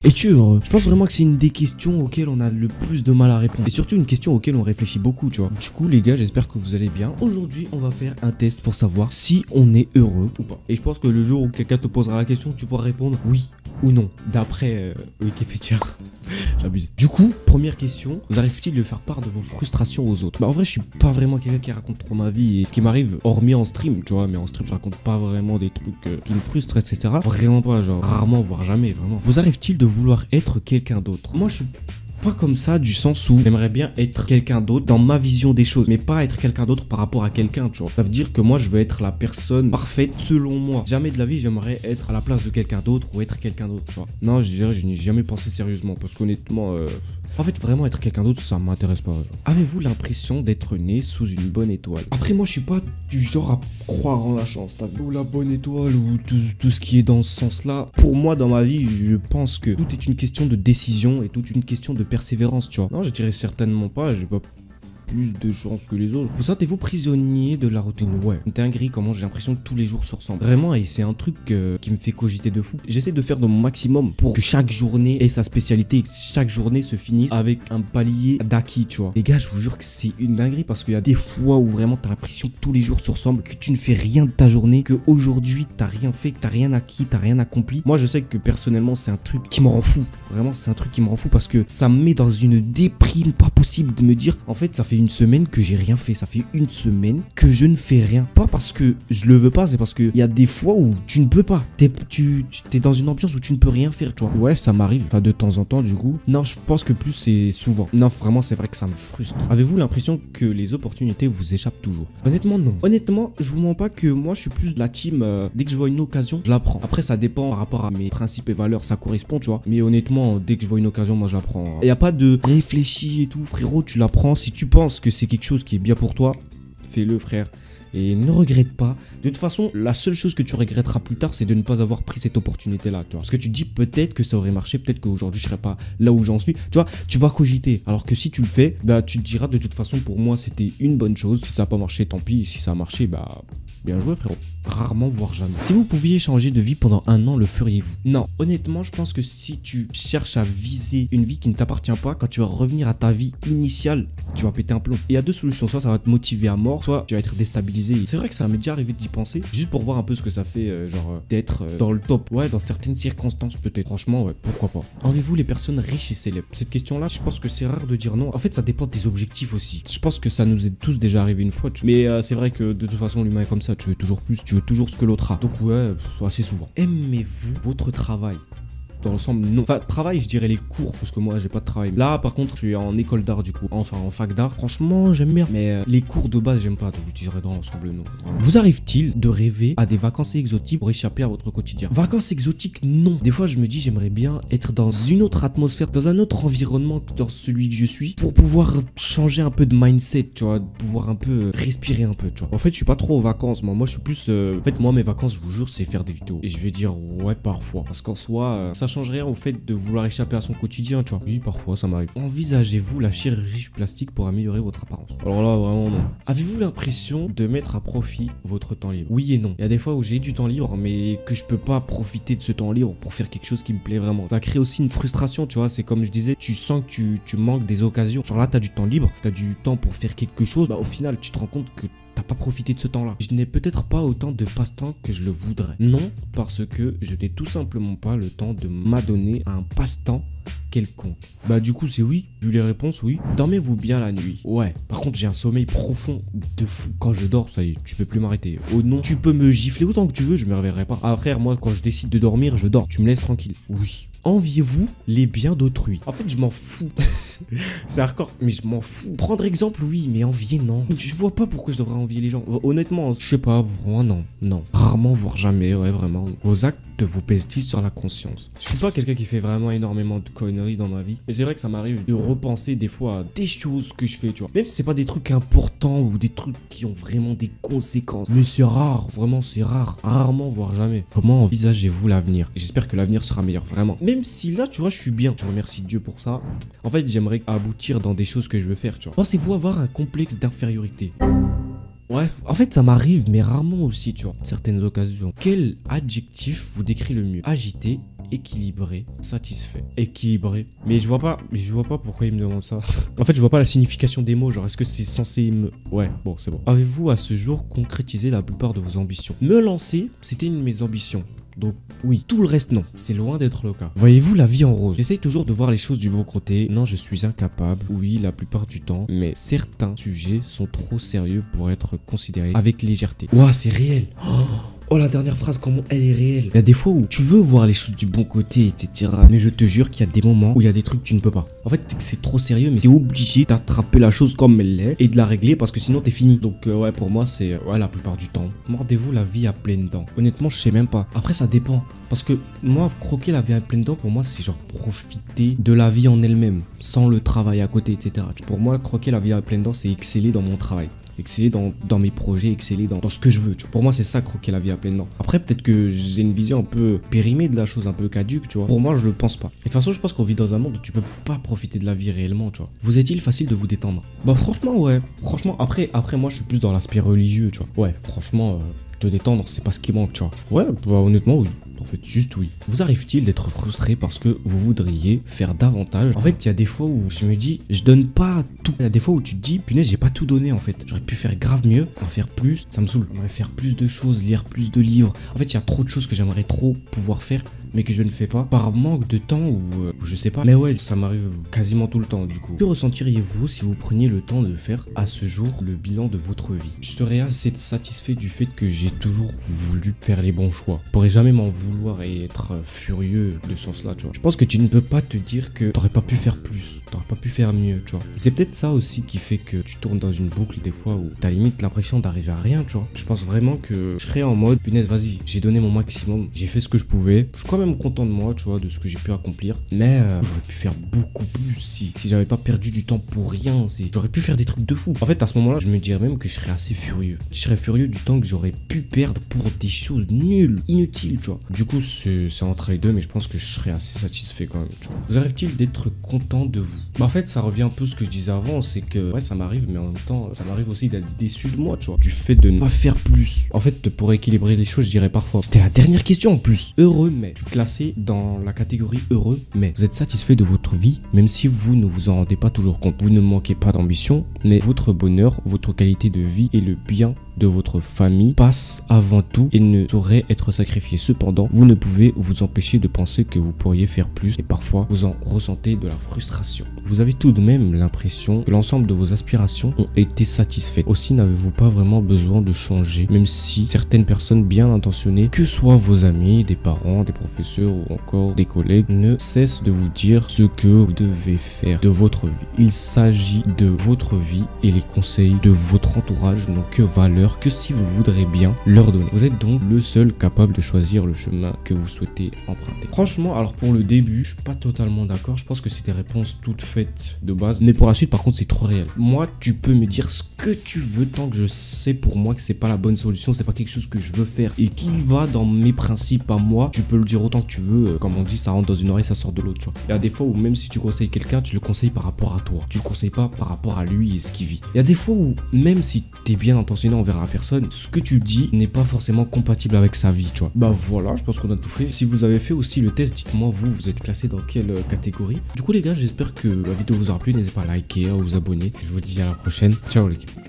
Es-tu heureux? Je pense vraiment que c'est une des questions auxquelles on a le plus de mal à répondre. Et surtout une question auquel on réfléchit beaucoup, tu vois. Du coup, les gars, j'espère que vous allez bien. Aujourd'hui, on va faire un test pour savoir si on est heureux ou pas. Et je pense que le jour où quelqu'un te posera la question, tu pourras répondre oui ou non. D'après Wikipédia. J'abuse. Du coup, première question, vous arrive-t-il de faire part de vos frustrations aux autres? Bah en vrai, je suis pas vraiment quelqu'un qui raconte trop ma vie et ce qui m'arrive, hormis en stream, tu vois, mais en stream, je raconte pas vraiment des trucs qui me frustrent, etc. Vraiment pas, genre, rarement, voire jamais, vraiment. Vous arrive-t-il de vouloir être quelqu'un d'autre? Moi, je suis pas comme ça, du sens où j'aimerais bien être quelqu'un d'autre dans ma vision des choses, mais pas être quelqu'un d'autre par rapport à quelqu'un, tu vois. Ça veut dire que moi je veux être la personne parfaite selon moi. Jamais de la vie j'aimerais être à la place de quelqu'un d'autre ou être quelqu'un d'autre, tu vois. Non, je dirais, je n'y ai jamais pensé sérieusement parce qu'honnêtement, en fait, vraiment être quelqu'un d'autre, ça m'intéresse pas. Avez-vous l'impression d'être né sous une bonne étoile? Après, moi, je suis pas du genre à croire en la chance, t'as vu? Ou la bonne étoile, ou tout ce qui est dans ce sens-là. Pour moi, dans ma vie, je pense que tout est une question de décision et tout une question de persévérance, tu vois. Non, je dirais certainement pas, j'ai pas plus de chance que les autres. Vous sentez-vous prisonnier de la routine? Ouais. Une dinguerie, comment j'ai l'impression que tous les jours se ressemblent. Vraiment, et c'est un truc qui me fait cogiter de fou. J'essaie de faire de mon maximum pour que chaque journée ait sa spécialité et que chaque journée se finisse avec un palier d'acquis, tu vois. Les gars, je vous jure que c'est une dinguerie parce qu'il y a des fois où vraiment t'as l'impression que tous les jours se ressemblent, que tu ne fais rien de ta journée, que aujourd'hui t'as rien fait, que t'as rien acquis, t'as rien accompli. Moi, je sais que personnellement, c'est un truc qui me rend fou. Vraiment, c'est un truc qui me rend fou parce que ça me met dans une déprime pas possible de me dire, en fait, ça fait une semaine que j'ai rien fait, ça fait une semaine que je ne fais rien. Pas parce que je le veux pas, c'est parce qu'il y a des fois où tu ne peux pas. T'es dans une ambiance où tu ne peux rien faire, tu vois. Ouais, ça m'arrive, enfin de temps en temps du coup. Non, je pense que plus c'est souvent. Non, vraiment, c'est vrai que ça me frustre. Avez-vous l'impression que les opportunités vous échappent toujours? Honnêtement, non. Honnêtement, je vous mens pas que moi, je suis plus de la team, dès que je vois une occasion, je la prends. Après, ça dépend par rapport à mes principes et valeurs, ça correspond, tu vois. Mais honnêtement, dès que je vois une occasion, moi, je la prends. Il n'y a pas de réfléchis et tout, frérot, tu la prends. Si tu penses que c'est quelque chose qui est bien pour toi, fais-le, frère. Et ne regrette pas. De toute façon, la seule chose que tu regretteras plus tard, c'est de ne pas avoir pris cette opportunité-là, tu vois. Parce que tu te dis peut-être que ça aurait marché, peut-être qu'aujourd'hui je serais pas là où j'en suis. Tu vois, tu vas cogiter. Alors que si tu le fais, bah tu te diras de toute façon pour moi c'était une bonne chose. Si ça n'a pas marché, tant pis. Si ça a marché, bah bien joué, frérot. Rarement, voire jamais. Si vous pouviez changer de vie pendant un an, le feriez-vous? Non. Honnêtement, je pense que si tu cherches à viser une vie qui ne t'appartient pas, quand tu vas revenir à ta vie initiale, tu vas péter un plomb. Et il y a deux solutions. Soit ça va te motiver à mort, soit tu vas être déstabilisé. C'est vrai que ça m'est déjà arrivé d'y penser, juste pour voir un peu ce que ça fait, genre d'être dans le top. Ouais, dans certaines circonstances peut-être. Franchement, ouais, pourquoi pas. Envez-vous les personnes riches et célèbres? Cette question-là, je pense que c'est rare de dire non. En fait, ça dépend des objectifs aussi. Je pense que ça nous est tous déjà arrivé une fois. Mais c'est vrai que de toute façon, l'humain est comme ça. Tu veux toujours plus, tu veux toujours ce que l'autre a. Donc ouais, assez souvent. Aimez-vous votre travail? Dans l'ensemble, non. Enfin, travail, je dirais les cours, parce que moi, j'ai pas de travail. Là, par contre, je suis en école d'art, du coup. Enfin, en fac d'art. Franchement, j'aime bien. Mais les cours de base, j'aime pas. Donc, je dirais dans l'ensemble, non. Vous arrive-t-il de rêver à des vacances exotiques pour échapper à votre quotidien? Vacances exotiques, non. Des fois, je me dis, j'aimerais bien être dans une autre atmosphère, dans un autre environnement que dans celui que je suis, pour pouvoir changer un peu de mindset, tu vois, pouvoir un peu respirer un peu, tu vois. En fait, je suis pas trop aux vacances, moi. Moi, je suis plus... En fait, moi, mes vacances, je vous jure, c'est faire des vidéos. Et je vais dire, ouais, parfois. Parce qu'en soi, ça change rien au fait de vouloir échapper à son quotidien, tu vois. Oui, parfois, ça m'arrive. Envisagez-vous la chirurgie plastique pour améliorer votre apparence? Alors là, vraiment non. Avez-vous l'impression de mettre à profit votre temps libre? Oui et non. Il y a des fois où j'ai du temps libre, mais que je peux pas profiter de ce temps libre pour faire quelque chose qui me plaît vraiment. Ça crée aussi une frustration, tu vois. C'est comme je disais, tu sens que tu manques des occasions. Genre là, t'as du temps libre, t'as du temps pour faire quelque chose. Bah au final, tu te rends compte que t'as pas profité de ce temps-là. Je n'ai peut-être pas autant de passe-temps que je le voudrais. Non, parce que je n'ai tout simplement pas le temps de m'adonner à un passe-temps quelconque. Bah du coup c'est oui, vu les réponses oui. Dormez-vous bien la nuit? Ouais. Par contre j'ai un sommeil profond de fou. Quand je dors, ça y est, tu peux plus m'arrêter. Oh non, tu peux me gifler autant que tu veux, je me réveillerai pas. Ah frère, moi quand je décide de dormir, je dors. Tu me laisses tranquille. Oui. Enviez-vous les biens d'autrui? En fait je m'en fous. C'est hardcore, mais je m'en fous. Prendre exemple, oui, mais envier, non. Je vois pas pourquoi je devrais envier les gens. Honnêtement, je sais pas, moi, non. Non. Rarement, voire jamais, ouais, vraiment. Vos actes vous pèsent-ils sur la conscience? Je suis pas quelqu'un qui fait vraiment énormément de conneries dans ma vie. Mais c'est vrai que ça m'arrive de repenser des fois à des choses que je fais, tu vois. Même si c'est pas des trucs importants ou des trucs qui ont vraiment des conséquences. Mais c'est rare, vraiment, c'est rare. Rarement, voire jamais. Comment envisagez-vous l'avenir? J'espère que l'avenir sera meilleur, vraiment. Même si là, tu vois, je suis bien. Je remercie Dieu pour ça. En fait, j'aimerais aboutir dans des choses que je veux faire, tu vois. Pensez-vous avoir un complexe d'infériorité? Ouais, en fait ça m'arrive mais rarement aussi, tu vois, certaines occasions. Quel adjectif vous décrit le mieux? Agité, équilibré, satisfait. Équilibré. Mais je vois pas pourquoi il me demande ça. En fait, je vois pas la signification des mots. Genre, est-ce que c'est censé me... Ouais, bon, c'est bon. Avez-vous à ce jour concrétisé la plupart de vos ambitions? Me lancer, c'était une de mes ambitions. Donc oui, tout le reste non, c'est loin d'être le cas. Voyez-vous la vie en rose? J'essaye toujours de voir les choses du bon côté. Non, je suis incapable, oui, la plupart du temps, mais certains sujets sont trop sérieux pour être considérés avec légèreté. Ouah, c'est réel. Oh, la dernière phrase, comment elle est réelle. Il y a des fois où tu veux voir les choses du bon côté, etc. Mais je te jure qu'il y a des moments où il y a des trucs que tu ne peux pas. En fait, c'est trop sérieux, mais t'es obligé d'attraper la chose comme elle est et de la régler parce que sinon t'es fini. Donc ouais, pour moi, c'est la plupart du temps. Mordez-vous la vie à pleines dents. Honnêtement, je sais même pas. Après, ça dépend. Parce que moi, croquer la vie à pleines dents, pour moi, c'est genre profiter de la vie en elle-même, sans le travail à côté, etc. Pour moi, croquer la vie à pleines dents, c'est exceller dans mon travail. Exceller dans mes projets, exceller dans ce que je veux, tu vois. Pour moi, c'est ça, croquer la vie à pleines dents. Après, peut-être que j'ai une vision un peu périmée de la chose, un peu caduque, tu vois. Pour moi, je le pense pas. Et de toute façon, je pense qu'on vit dans un monde où tu peux pas profiter de la vie réellement, tu vois. Vous est-il facile de vous détendre? Bah franchement, ouais. Franchement, après moi, je suis plus dans l'aspect religieux, tu vois. Ouais, franchement, te détendre, c'est pas ce qui manque, tu vois. Ouais, bah honnêtement, oui. En fait, juste oui. Vous arrive-t-il d'être frustré parce que vous voudriez faire davantage? En fait, il y a des fois où je me dis, je donne pas tout. Il y a des fois où tu te dis, punaise, j'ai pas tout donné en fait. J'aurais pu faire grave mieux, en faire plus. Ça me saoule. J'aimerais faire plus de choses, lire plus de livres. En fait, il y a trop de choses que j'aimerais trop pouvoir faire, mais que je ne fais pas par manque de temps ou je sais pas. Mais ouais, ça m'arrive quasiment tout le temps du coup. Que ressentiriez-vous si vous preniez le temps de faire à ce jour le bilan de votre vie? Je serais assez satisfait du fait que j'ai toujours voulu faire les bons choix. Je pourrais jamais m'en vouloir et être furieux de ce sens-là, tu vois. Je pense que tu ne peux pas te dire que t'aurais pas pu faire plus, t'aurais pas pu faire mieux, tu vois. C'est peut-être ça aussi qui fait que tu tournes dans une boucle des fois où t'as limite l'impression d'arriver à rien, tu vois. Je pense vraiment que je serais en mode, punaise, vas-y, j'ai donné mon maximum, j'ai fait ce que je pouvais. Je suis quand même content de moi, tu vois, de ce que j'ai pu accomplir. Mais j'aurais pu faire beaucoup plus si j'avais pas perdu du temps pour rien. J'aurais pu faire des trucs de fou. En fait, à ce moment-là, je me dirais même que je serais assez furieux. Je serais furieux du temps que j'aurais pu perdre pour des choses nulles, inutiles, tu vois. Du coup, c'est entre les deux, mais je pense que je serais assez satisfait quand même, tu vois. Vous arrive-t-il d'être content de vous? Bah, en fait, ça revient un peu à ce que je disais avant, c'est que ouais, ça m'arrive, mais en même temps, ça m'arrive aussi d'être déçu de moi, tu vois. Du fait de ne pas faire plus. En fait, pour équilibrer les choses, je dirais parfois. C'était la dernière question en plus. Heureux, mais je suis classé dans la catégorie heureux, mais vous êtes satisfait de votre vie, même si vous ne vous en rendez pas toujours compte. Vous ne manquez pas d'ambition, mais votre bonheur, votre qualité de vie et le bien de votre famille passe avant tout et ne saurait être sacrifié. Cependant, vous ne pouvez vous empêcher de penser que vous pourriez faire plus et parfois vous en ressentez de la frustration. Vous avez tout de même l'impression que l'ensemble de vos aspirations ont été satisfaites. Aussi, n'avez-vous pas vraiment besoin de changer, même si certaines personnes bien intentionnées, que soient vos amis, des parents, des professeurs ou encore des collègues, ne cessent de vous dire ce que vous devez faire de votre vie. Il s'agit de votre vie et les conseils de votre entourage n'ont que valeur que si vous voudrez bien leur donner. Vous êtes donc le seul capable de choisir le chemin que vous souhaitez emprunter. Franchement, alors pour le début, je suis pas totalement d'accord. Je pense que c'est des réponses toutes faites de base. Mais pour la suite, par contre, c'est trop réel. Moi, tu peux me dire ce que tu veux tant que je sais pour moi que c'est pas la bonne solution, c'est pas quelque chose que je veux faire et qui va dans mes principes à moi. Tu peux le dire autant que tu veux. Comme on dit, ça rentre dans une oreille, ça sort de l'autre, tu vois. Il y a des fois où même si tu conseilles quelqu'un, tu le conseilles par rapport à toi. Tu le conseilles pas par rapport à lui et ce qu'il vit. Il y a des fois où même si t'es bien intentionné envers la personne, ce que tu dis n'est pas forcément compatible avec sa vie, tu vois. Bah voilà, je pense qu'on a tout fait. Si vous avez fait aussi le test, dites-moi vous êtes classé dans quelle catégorie. Du coup les gars, j'espère que la vidéo vous aura plu. N'hésitez pas à liker, à vous abonner. Je vous dis à la prochaine. Ciao l'équipe.